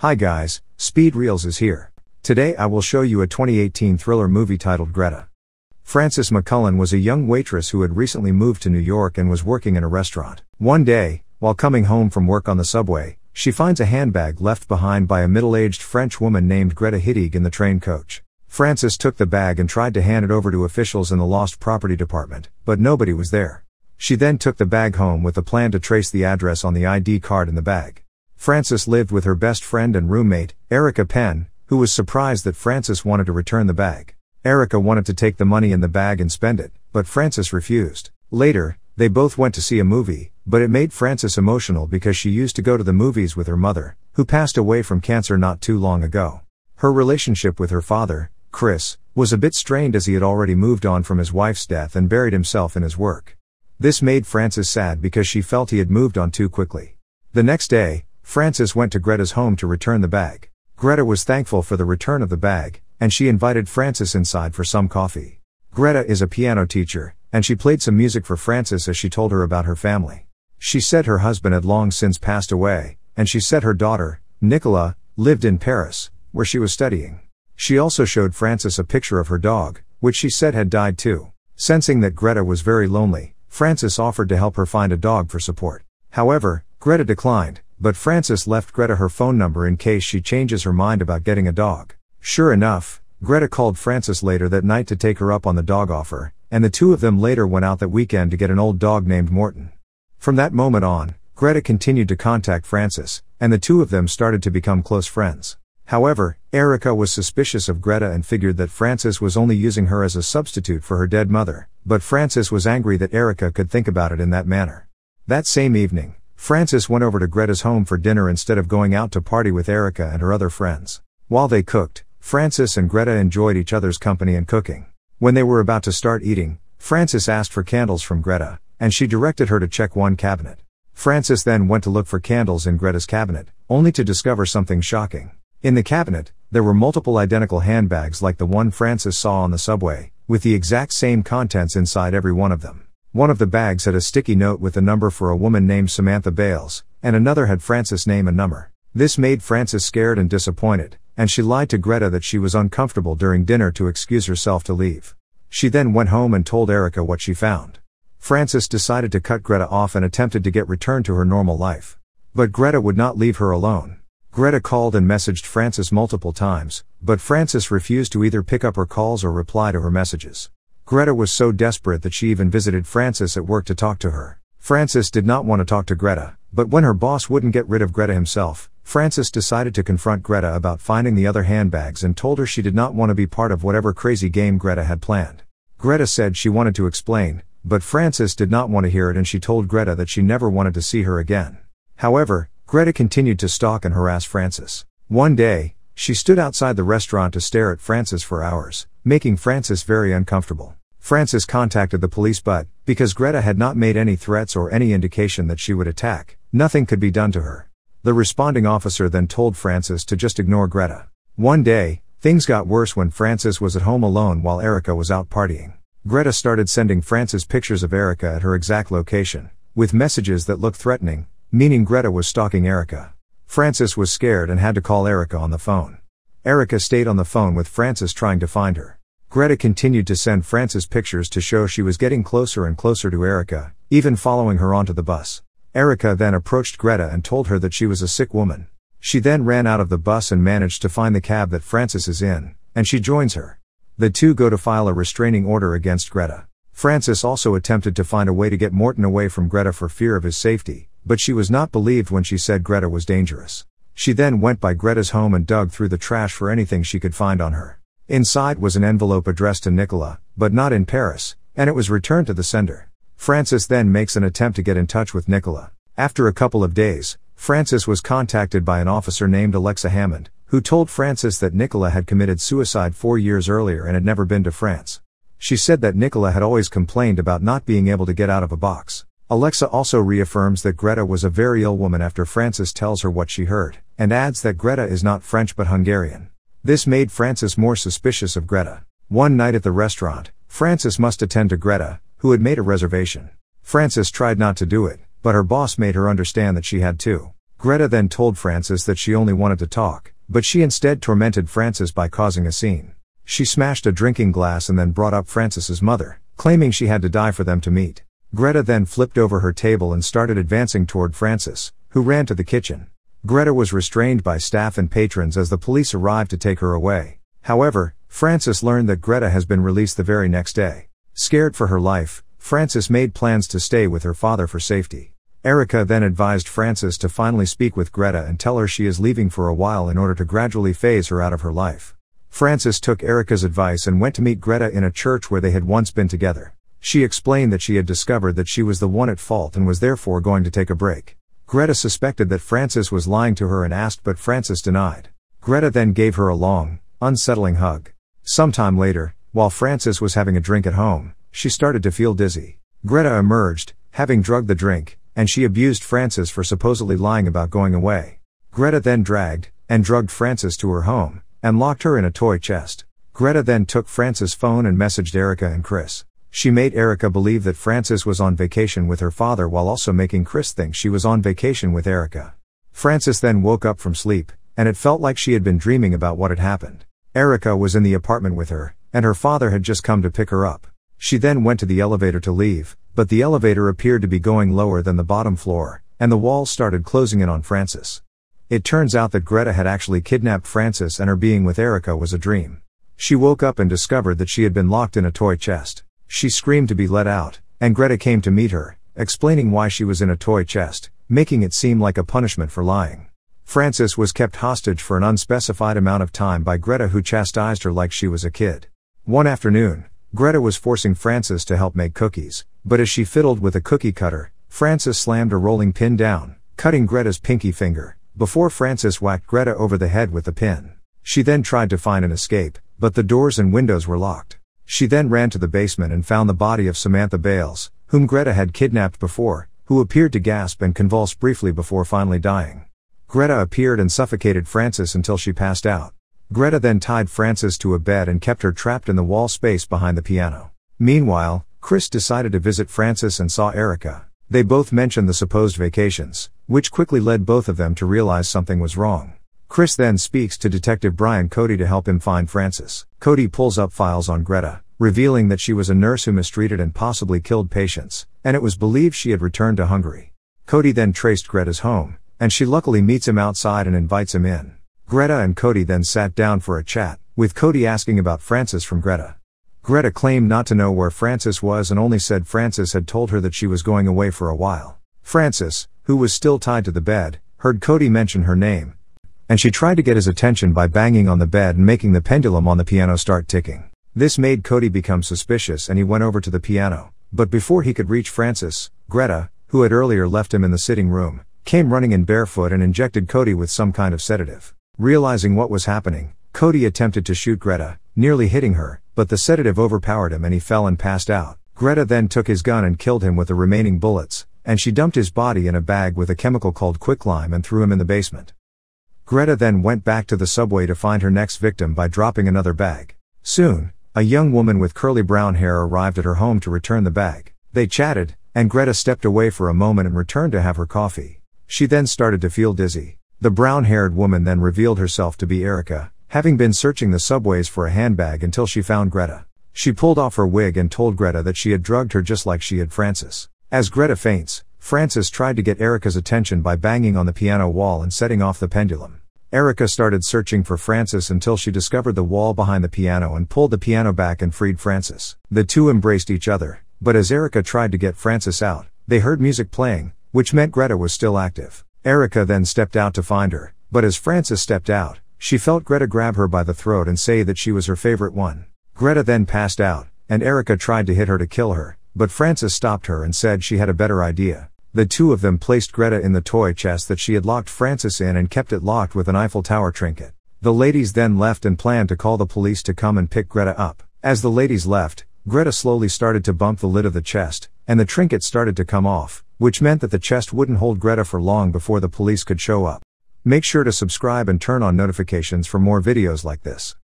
Hi guys, Speed Reels is here. Today I will show you a 2018 thriller movie titled Greta. Frances McCullen was a young waitress who had recently moved to New York and was working in a restaurant. One day, while coming home from work on the subway, she finds a handbag left behind by a middle-aged French woman named Greta Hittig in the train coach. Frances took the bag and tried to hand it over to officials in the lost property department, but nobody was there. She then took the bag home with the plan to trace the address on the ID card in the bag. Frances lived with her best friend and roommate, Erica Penn, who was surprised that Frances wanted to return the bag. Erica wanted to take the money in the bag and spend it, but Frances refused. Later, they both went to see a movie, but it made Frances emotional because she used to go to the movies with her mother, who passed away from cancer not too long ago. Her relationship with her father, Chris, was a bit strained as he had already moved on from his wife's death and buried himself in his work. This made Frances sad because she felt he had moved on too quickly. The next day, Frances went to Greta's home to return the bag. Greta was thankful for the return of the bag, and she invited Frances inside for some coffee. Greta is a piano teacher, and she played some music for Frances as she told her about her family. She said her husband had long since passed away, and she said her daughter, Nicola, lived in Paris, where she was studying. She also showed Frances a picture of her dog, which she said had died too. Sensing that Greta was very lonely, Frances offered to help her find a dog for support. However, Greta declined, but Frances left Greta her phone number in case she changes her mind about getting a dog. Sure enough, Greta called Frances later that night to take her up on the dog offer, and the two of them later went out that weekend to get an old dog named Morton. From that moment on, Greta continued to contact Frances, and the two of them started to become close friends. However, Erica was suspicious of Greta and figured that Frances was only using her as a substitute for her dead mother, but Frances was angry that Erica could think about it in that manner. That same evening, Frances went over to Greta's home for dinner instead of going out to party with Erica and her other friends. While they cooked, Frances and Greta enjoyed each other's company and cooking. When they were about to start eating, Frances asked for candles from Greta, and she directed her to check one cabinet. Frances then went to look for candles in Greta's cabinet, only to discover something shocking. In the cabinet, there were multiple identical handbags like the one Frances saw on the subway, with the exact same contents inside every one of them. One of the bags had a sticky note with a number for a woman named Samantha Bales, and another had Frances' name and number. This made Frances scared and disappointed, and she lied to Greta that she was uncomfortable during dinner to excuse herself to leave. She then went home and told Erica what she found. Frances decided to cut Greta off and attempted to get returned to her normal life. But Greta would not leave her alone. Greta called and messaged Frances multiple times, but Frances refused to either pick up her calls or reply to her messages. Greta was so desperate that she even visited Frances at work to talk to her. Frances did not want to talk to Greta, but when her boss wouldn't get rid of Greta himself, Frances decided to confront Greta about finding the other handbags and told her she did not want to be part of whatever crazy game Greta had planned. Greta said she wanted to explain, but Frances did not want to hear it, and she told Greta that she never wanted to see her again. However, Greta continued to stalk and harass Frances. One day, she stood outside the restaurant to stare at Frances for hours, making Frances very uncomfortable. Frances contacted the police, but, because Greta had not made any threats or any indication that she would attack, nothing could be done to her. The responding officer then told Frances to just ignore Greta. One day, things got worse when Frances was at home alone while Erica was out partying. Greta started sending Frances pictures of Erica at her exact location, with messages that looked threatening, meaning Greta was stalking Erica. Frances was scared and had to call Erica on the phone. Erica stayed on the phone with Frances trying to find her. Greta continued to send Frances pictures to show she was getting closer and closer to Erica, even following her onto the bus. Erica then approached Greta and told her that she was a sick woman. She then ran out of the bus and managed to find the cab that Frances is in, and she joins her. The two go to file a restraining order against Greta. Frances also attempted to find a way to get Morton away from Greta for fear of his safety, but she was not believed when she said Greta was dangerous. She then went by Greta's home and dug through the trash for anything she could find on her. Inside was an envelope addressed to Nicola, but not in Paris, and it was returned to the sender. Frances then makes an attempt to get in touch with Nicola. After a couple of days, Frances was contacted by an officer named Alexa Hammond, who told Frances that Nicola had committed suicide 4 years earlier and had never been to France. She said that Nicola had always complained about not being able to get out of a box. Alexa also reaffirms that Greta was a very ill woman after Frances tells her what she heard, and adds that Greta is not French but Hungarian. This made Frances more suspicious of Greta. One night at the restaurant, Frances must attend to Greta, who had made a reservation. Frances tried not to do it, but her boss made her understand that she had to. Greta then told Francis that she only wanted to talk, but she instead tormented Francis by causing a scene. She smashed a drinking glass and then brought up Francis's mother, claiming she had to die for them to meet. Greta then flipped over her table and started advancing toward Francis, who ran to the kitchen. Greta was restrained by staff and patrons as the police arrived to take her away. However, Francis learned that Greta has been released the very next day. Scared for her life, Francis made plans to stay with her father for safety. Erica then advised Francis to finally speak with Greta and tell her she is leaving for a while in order to gradually phase her out of her life. Francis took Erica's advice and went to meet Greta in a church where they had once been together. She explained that she had discovered that she was the one at fault and was therefore going to take a break. Greta suspected that Francis was lying to her and asked, but Francis denied. Greta then gave her a long, unsettling hug. Sometime later, while Francis was having a drink at home, she started to feel dizzy. Greta emerged, having drugged the drink, and she abused Francis for supposedly lying about going away. Greta then dragged and drugged Francis to her home, and locked her in a toy chest. Greta then took Francis' phone and messaged Erica and Chris. She made Erica believe that Francis was on vacation with her father while also making Chris think she was on vacation with Erica. Francis then woke up from sleep, and it felt like she had been dreaming about what had happened. Erica was in the apartment with her, and her father had just come to pick her up. She then went to the elevator to leave, but the elevator appeared to be going lower than the bottom floor, and the walls started closing in on Francis. It turns out that Greta had actually kidnapped Francis and her being with Erica was a dream. She woke up and discovered that she had been locked in a toy chest. She screamed to be let out, and Greta came to meet her, explaining why she was in a toy chest, making it seem like a punishment for lying. Francis was kept hostage for an unspecified amount of time by Greta, who chastised her like she was a kid. One afternoon, Greta was forcing Francis to help make cookies, but as she fiddled with a cookie cutter, Francis slammed a rolling pin down, cutting Greta's pinky finger, before Francis whacked Greta over the head with the pin. She then tried to find an escape, but the doors and windows were locked. She then ran to the basement and found the body of Samantha Bales, whom Greta had kidnapped before, who appeared to gasp and convulse briefly before finally dying. Greta appeared and suffocated Francis until she passed out. Greta then tied Francis to a bed and kept her trapped in the wall space behind the piano. Meanwhile, Chris decided to visit Francis and saw Erica. They both mentioned the supposed vacations, which quickly led both of them to realize something was wrong. Chris then speaks to Detective Brian Cody to help him find Francis. Cody pulls up files on Greta, revealing that she was a nurse who mistreated and possibly killed patients, and it was believed she had returned to Hungary. Cody then traced Greta's home, and she luckily meets him outside and invites him in. Greta and Cody then sat down for a chat, with Cody asking about Francis from Greta. Greta claimed not to know where Francis was and only said Francis had told her that she was going away for a while. Francis, who was still tied to the bed, heard Cody mention her name, and she tried to get his attention by banging on the bed and making the pendulum on the piano start ticking. This made Cody become suspicious and he went over to the piano, but before he could reach Francis, Greta, who had earlier left him in the sitting room, came running in barefoot and injected Cody with some kind of sedative. Realizing what was happening, Cody attempted to shoot Greta, nearly hitting her, but the sedative overpowered him and he fell and passed out. Greta then took his gun and killed him with the remaining bullets, and she dumped his body in a bag with a chemical called quicklime and threw him in the basement. Greta then went back to the subway to find her next victim by dropping another bag. Soon, a young woman with curly brown hair arrived at her home to return the bag. They chatted, and Greta stepped away for a moment and returned to have her coffee. She then started to feel dizzy. The brown-haired woman then revealed herself to be Erica, having been searching the subways for a handbag until she found Greta. She pulled off her wig and told Greta that she had drugged her just like she had Francis. As Greta faints, Francis tried to get Erica's attention by banging on the piano wall and setting off the pendulum. Erica started searching for Francis until she discovered the wall behind the piano and pulled the piano back and freed Francis. The two embraced each other, but as Erica tried to get Francis out, they heard music playing, which meant Greta was still active. Erica then stepped out to find her, but as Francis stepped out, she felt Greta grab her by the throat and say that she was her favorite one. Greta then passed out, and Erica tried to hit her to kill her, but Francis stopped her and said she had a better idea. The two of them placed Greta in the toy chest that she had locked Francis in and kept it locked with an Eiffel Tower trinket. The ladies then left and planned to call the police to come and pick Greta up. As the ladies left, Greta slowly started to bump the lid of the chest, and the trinket started to come off, which meant that the chest wouldn't hold Greta for long before the police could show up. Make sure to subscribe and turn on notifications for more videos like this.